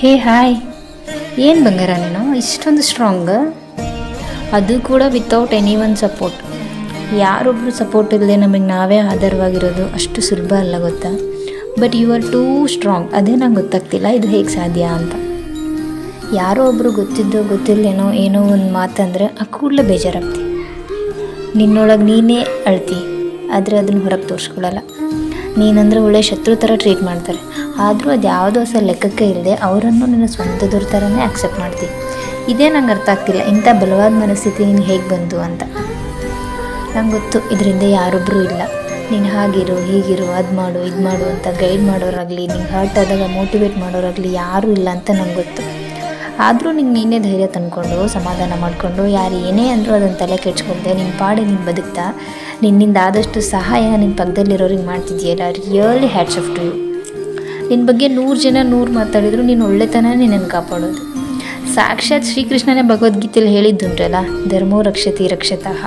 ಹೇ hi, ಏನು ಬಂಗಾರ ನೀನು ಇಷ್ಟೊಂದು ಸ್ಟ್ರಾಂಗ್, ಅದು ಕೂಡ ವಿತೌಟ್ ಎನಿ ಒನ್ ಸಪೋರ್ಟ್. ಯಾರೊಬ್ಬರು ಸಪೋರ್ಟ್ ಇಲ್ಲದೆ ನಮಗೆ ನಾವೇ ಆಧಾರವಾಗಿರೋದು ಅಷ್ಟು ಸುಲಭ ಅಲ್ಲ ಗೊತ್ತಾ. But you are too strong. ಅದೇ ನಂಗೆ ಗೊತ್ತಾಗ್ತಿಲ್ಲ ಇದು ಹೇಗೆ ಸಾಧ್ಯ ಅಂತ. ಯಾರೋ ಒಬ್ಬರು ಗೊತ್ತಿದ್ದೋ ಗೊತ್ತಿಲ್ಲೇನೋ ಏನೋ ಒಂದು ಮಾತಂದರೆ ಆ ಕೂಡಲೇ ಬೇಜಾರಾಗ್ತಿ, ನಿನ್ನೊಳಗೆ ನೀನೇ ಅಳ್ತಿ, ಆದರೆ ಅದನ್ನು ಹೊರಗೆ ತೋರಿಸ್ಕೊಳ್ಳಲ್ಲ. ನೀನಂದರೆ ಒಳ್ಳೆ ಶತ್ರು ಥರ ಟ್ರೀಟ್ ಮಾಡ್ತಾರೆ, ಆದರೂ ಅದು ಯಾವುದೋ ಸಹ ಲೆಕ್ಕಕ್ಕೆ ಇಲ್ಲದೆ ಅವರನ್ನು ನಿನ್ನ ಸ್ವಂತದವ್ರ ಥರನೇ ಆಕ್ಸೆಪ್ಟ್ ಮಾಡ್ತೀವಿ. ಇದೇ ನಂಗೆ ಅರ್ಥ ಆಗ್ತಿಲ್ಲ, ಇಂಥ ಬಲವಾದ ಮನಸ್ಥಿತಿ ನಿನ್ಗೆ ಹೇಗೆ ಬಂತು ಅಂತ. ನಂಗೆ ಗೊತ್ತು ಇದರಿಂದ ಯಾರೊಬ್ಬರೂ ಇಲ್ಲ, ನೀನು ಹಾಗಿರು ಹೀಗಿರು ಅದು ಮಾಡು ಇದು ಮಾಡು ಅಂತ ಗೈಡ್ ಮಾಡೋರಾಗಲಿ, ನಿಂಗೆ ಹರ್ಟ್ ಆದಾಗ ಮೋಟಿವೇಟ್ ಮಾಡೋರಾಗಲಿ ಯಾರೂ ಇಲ್ಲ ಅಂತ ನಂಗೆ ಗೊತ್ತು. ಆದರೂ ನಿಂಗೆ ನೀನೇ ಧೈರ್ಯ ತಂದ್ಕೊಂಡು ಸಮಾಧಾನ ಮಾಡಿಕೊಂಡು ಯಾರು ಏನೇ ಅಂದರೂ ಅದನ್ನು ತಲೆ ಕೆಡ್ಸ್ಕೊಳ್ದೆ ನಿನ್ನ ಪಾಡೆ ನೀನು ಬದುಕ್ತಾ ನಿನ್ನಿಂದ ಆದಷ್ಟು ಸಹಾಯ ನಿನ್ನ ಪಕ್ಕದಲ್ಲಿರೋರಿಗೆ ಮಾಡ್ತಿದ್ದೀಯಲ್ಲ, really hats off to you. ನಿನ್ನ ಬಗ್ಗೆ 100 ಜನ 100 ಮಾತಾಡಿದ್ರು ನೀನು ಒಳ್ಳೆತನ ನಿನ್ನನ್ನು ಕಾಪಾಡೋದು. ಸಾಕ್ಷಾತ್ ಶ್ರೀಕೃಷ್ಣನೇ ಭಗವದ್ಗೀತೆಯಲ್ಲಿ ಹೇಳಿದ್ದುಂಟಲ್ಲ, ಧರ್ಮೋ ರಕ್ಷತಿ ರಕ್ಷತಃ.